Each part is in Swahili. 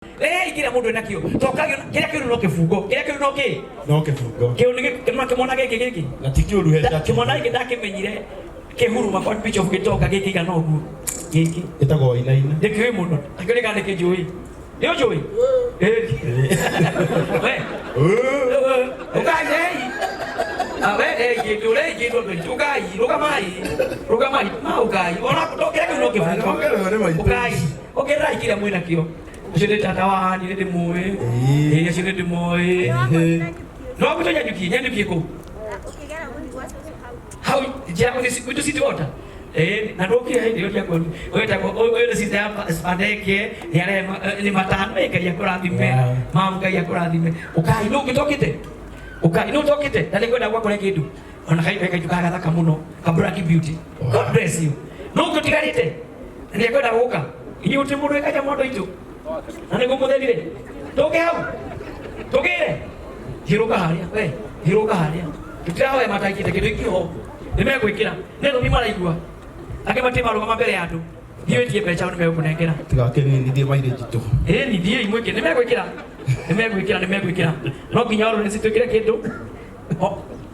Kila mundu nakio toka kila kitu no kifungo kila kitu no kifungo kio ni kama kimona giki na tikio ruhe kimona giki ndakimenyire kihuruma kwa picha gitoka giki kana ogu giki itago ina ndikwe muno akiri kana kijui yo jui we ukai awe gitule gitule ukai ma ukai ona kutoka kile no kifungo ukai okerai kila mwina kio Sini tata wani ni demoe, sini demoe. No aku tu nyanyuki ko. How jangan itu situ ota. Nadoki hai dia dia ko. Oi situ apa spadeke, yale ni matan kaya kuradi me. Mam kaya kuradi me. Ukai no kitokite. Ukai no tokite. Dale kwenda kwa kule kitu. Ona kai kaya juga kata kamu no. Kabraki beauty. God bless you. No kutikarite. Ndio kwenda uka. Ini utimudu kaja moto itu. Ane ko modeli re toke hau toke re hiroka haria tutawe mataki te kitu ho nime kuikira neno mimara igua ake matima ro kama mbele yatu hiyo tie pecha nime kunengera tigake ni ndie maire jitu ni ndie imwe ke nime kuikira no kinyoro ni situkira kitu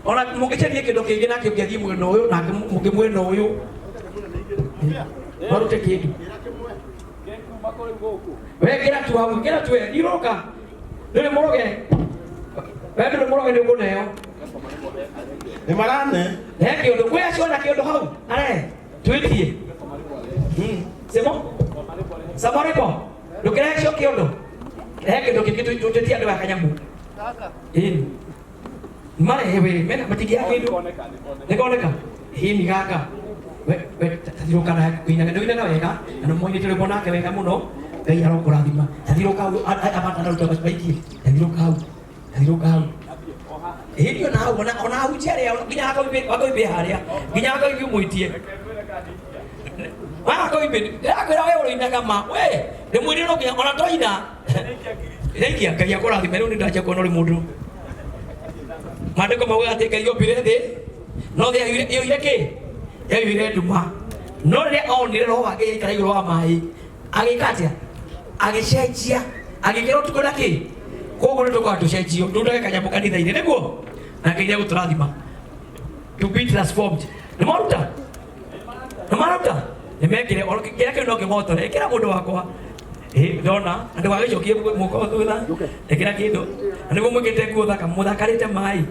ona mukicherie kitu kingi na kithi mweno uyu na mukimweno uyu barute kitu Kira tu iroka. Dele moroge. Dele moroge ni ugoneo. Ni marane. Kio ndo kwa shona kio ndo hau. Are. Tuitie. C'est bon? Ça va répondre. Le kira shona kio ndo. Kio ndo kitu tutetia ndo akanyambu. Mara hewe mena matigia kitu. Nikoneka. Hii ni kaka. Tadiroka na kuina na wega. Na mmoja tulipona kwa wega muno. Ngai arokurathima tathiroka abatana ruta baiki tathiroka hau hiyo na ona hau tiare nginya akawibe haria nginya akawibe muitie akawibe akwira wewe uroina kama we de mwiri no nginya ona toina ngai ngai akurathima riu ndaje kuona uri mundu mandiko mauga ati ngai opire thi no thi iyo ireke yaire nduma no ri onire roho wake ikara iguru wa mai agikatia agicenjia agikira tuko naki koguo ni tukwa tucenjio ndundage kanyambo kanitha ine niguo na nginya guturathima to be transformed ni maruta ni mekire kira kino no kimotore kira mundu wakwa ndona andu wagicokie muko thutha kira kindu niguo mwikite nguo thaka muthakarite mai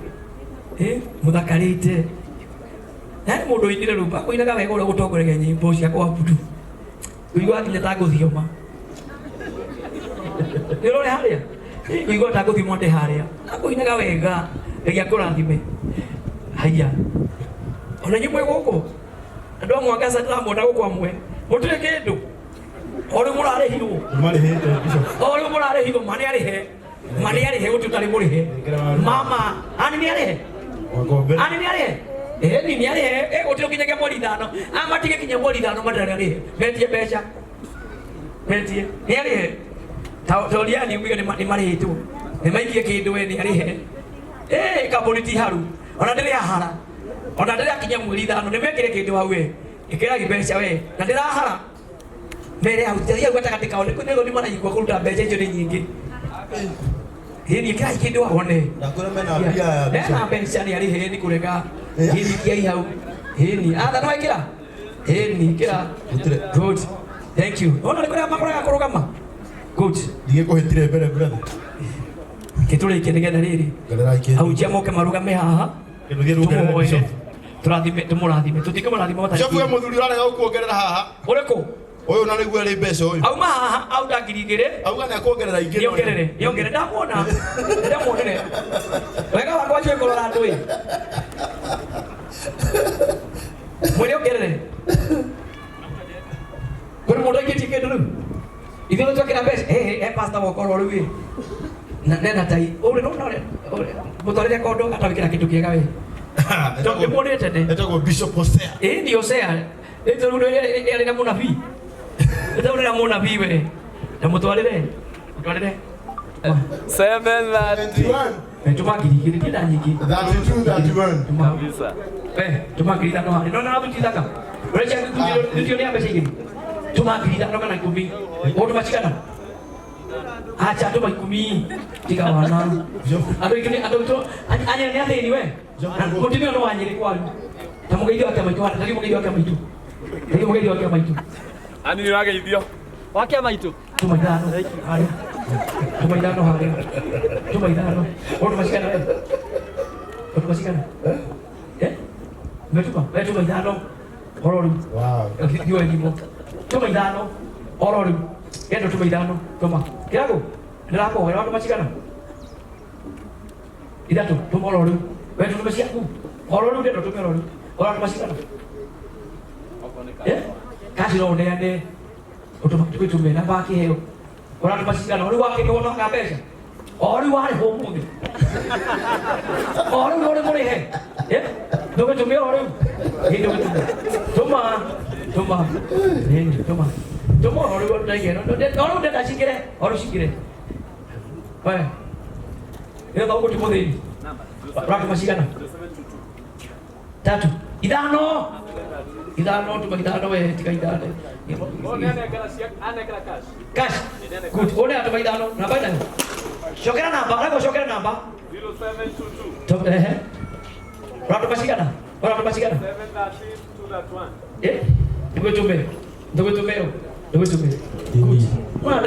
muthakarite nani mundu indire rumba kuinaga wega uria gutongoreria nyimbo cia kwa budu uigwa kinya ta guthioma Nirore haria. Uigwa ta guthimo nde haria. Akuinaga wega. Ngai akurathime. Haya. Ona nyimwe guku. Andu mwangasa ndiramona guku amwe. Mutire kindu. Ori murare hiru. Mari hete bicho. Ori murare hiru mani ari he ututari muri he. Mama, ani ni ari he. Wagombe. Ani ni ari he. Ni ari he. Utiro kinyage mweri thano. Amatige kinye mweri thano madare ari he. Metie beca. Metie. Ni ari he. Taulia ni mwiga ni mari tu. Ni maikie kindu we ni ari he. Kaboniti haru. Ona ndire hara. Ona ndire kinya mweri thano ni mekire kindu hau we. Ikira gibeca we. Na ndira hara. Mbere au tia gwata katika ole kunego ni mana yikwa kuruta mbeca icio ni nyingi. Hini kira kindu wone. Na kura mena bia. Na mbeca ni ari he ni kurega. Hini kia hau. Hini ada no ikira. Hini kira. Good. Thank you. Ona ni kura makora kurugama. Good. Dige ko hetire mbere brother. Kitule ikenegena riri. Galera ikene. Au jamo ke marugame haha. Kino gie rugame bicho. Turathime tumurathime tutike murathime mata. Jefu ya muthuri urarega gukuongerera haha. Ureko. Uyu na niguo ri mbeca uyu. Auma haha au ndangirigire. Auga ni akuongerera ingĩ. Niongerere ndamuona. Ndamuonere. Wega wakwa chwe kolora ndui. Mwele ongerere. Kuri mundu ngitike nduru. Ithuĩ twakĩra mbeca pastor gũkorwo rĩu na nena tai uri no mũtwarĩre kondo atawĩkĩra kĩndũ kĩega we ndĩmuonete nĩ etagwo Bishop Hosea nĩ Hosea rĩu rĩarĩ na mũnabii rĩu na mũnabii we na mũtwarĩre 7:31 tuma ngiri igĩrĩ kĩnda nyingĩ 32:31 kabisa tuma ngiri ithano harĩ no na thutithaka ũrĩa nĩtio nĩ mbeca igĩrĩ tuma ngiri ithano kana ikũmi mũndũ macigana Acha tu ikumi tiga wana. Ado ikini ado tu anya ni ate ni we. Continue no anya ni kwa. Tamu gaidio kama itu. Tadi mo gaidio kama itu. Tadi mo gaidio kama itu. Ani ni wage idio. Wake ama itu. Tumaidano. Hari. Tumaidano hari. Tumaidano. Ono masikana. Ono masikana. Metupa. Tumaidano. Orori. Wow. Dio ndimo. Tumaidano. Orori. Yendo tumaidano. Toma. Kirago. Ndirako wewe watu masikana. Idatu tumorori. Wewe tumesiaku. Orori ndio tumerori. Watu masikana. Kasi lo ndende. Otomatik tumena baki heo. Watu masikana ori wake kono kabisa. Ori wale homo. Ori more he. Dobe tumia ori. Hindo tuma. Tuma. Hindo tuma. Tuma ori watu ngeno. Ori ndio tashikire. Ori shikire. Wewe. Ndio tauko tipodeni. Watu masikana. Tatu. Idano. Idano tumaidano wewe tika idano. Cash. Good. Ole atu idano. Namba idano. Shokera namba. Lako shokera namba. 0722. Watu masikana. Watu masikana. 713 231. Good. Wah,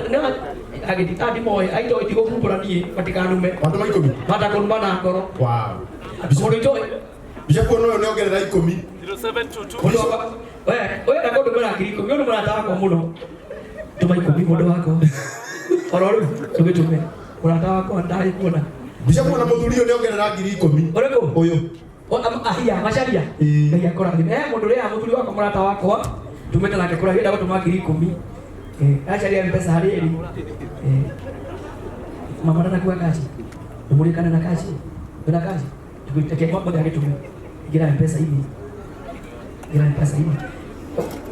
agiti tadi moy ai toy tigo kumpura ni patikanu me. Watu maikomi. Mata konbana koro. Wow. Bisoro toy. Bisa kono no gerera ikomi. 0722. Wewe kako tumana kiriko. Wewe ndo mnataka kwa muno. Tumaikomi modo wako. Ororo tume. Unataka kwa ndai kuona. Bisa kono muthurio no gerera ikomi. Oreko. Oyo. Ahia masharia. Ya kora ni. Mundu ria muthuri wako murata wako. Tumeta nake kura hida watu makiri 10. Acha mpesa hali eli. Mama nana kwa kazi. Tumulikana na kazi. Kuna kazi. Tukutekea mambo yake tu. Gira mpesa hivi. Gira mpesa hivi.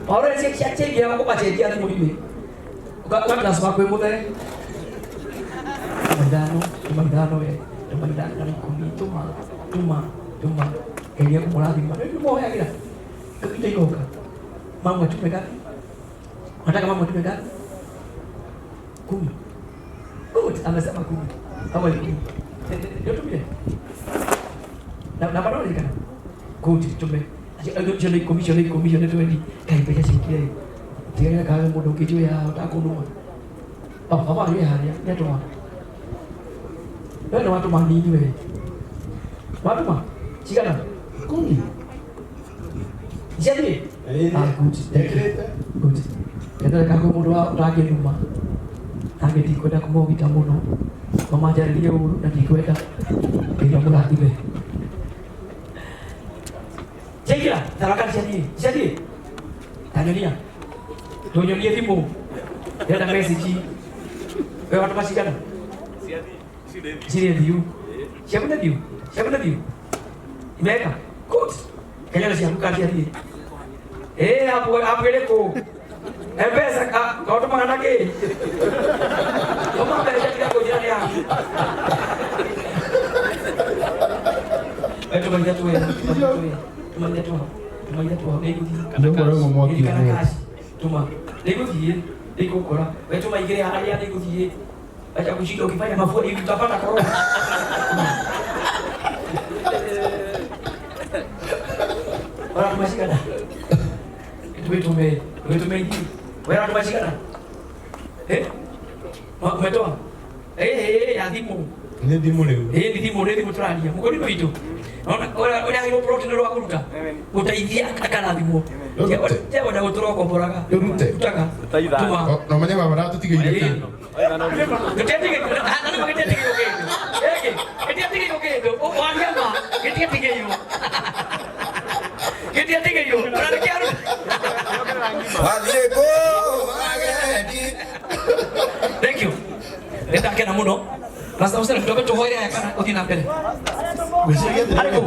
Ora si cheke ya kwa cheke ya muliwe. Kwa class wako mudare. Tumandano ni kumi tuma. Kaya kumuladi mana. Mo ya kira. Kita ikoka. Mama tumeka. Nataka mama tumeka 10. Good, amesema 10. Hapo ni 10. Ndio tumie. Na bado ni kana. Good, tumie. Ajali commission 20 kai pesa sikile. Tiga kali mudo kitu ya utakunua. Hapa ni hali ya toa. Ndio watu manini wewe. Watu ma. Chikana. 10. Jadi, good. Good. Kata kako mudo utake nyuma. Tage dikwenda kumogita muno. Mama jaririe uru na dikwenda. Ndio mulati be. Chekira, tarakan jadi. Tanyonia. Tonyonia timu. Dia ada message. Wewe watu masikana. Sini dia. Siapa dia? Imeka. Good. Kayaknya siapa kan dia. Apa ele ko? Pesa kau tu mana ke? Kamu apa yang jadi aku jadi ya? Itu banyak tu ya. Cuma dia tu. Lego dia. Cuma lego dia. Lego korang. Cuma ikut hari ada lego dia. Baca aku sih lagi banyak mafuk itu apa tak korang. Orang masih ada. Itu me ini. Orang masih ada. Umetoa. Adimu. Ni dimu leo. Ni dimu turania. Mkoni ndo itu. Ona hiyo protein ndo wakuruta. Utaidia akana dimu. Ya wada utoro kwa boraka. Utaka. Utaida. Namanya baba tu 3 ile. Ketika nani pakai ketika oke. Ketika oke itu. Oh, wanyama. Ketika yo. Ketika yo. Berarti harus. Aleko magadi. Thank you. Kita kena muno. Rasa usah coba coba ya kan utin apel. Aleko.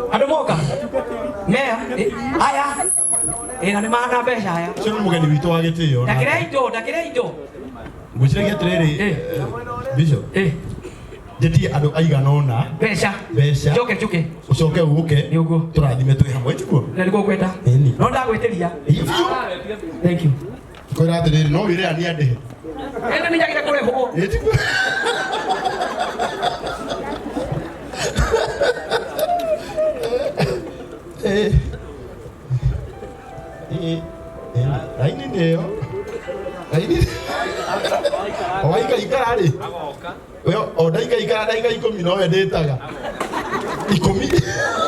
Ada mau kan? Mea, ayah. Nani mana pesa ya? Sio mugani wito wagete yo. Takira itu. Gusira getrere. Bisho. Jadi ado aiganona. Pesa. Joke. Usoke uke. Yogo. Turathime twi hamwe tiguo. Nalikuwa kwenda. No ndagweteria. Thank you. Kwera atiriri no wire ani ande. ene ni yagira kurehwo Etikuo. Laini ndio. Laini. Owaika ikarari. Agoka. Oyo odaika ikara daika 10 no endetaga. 10.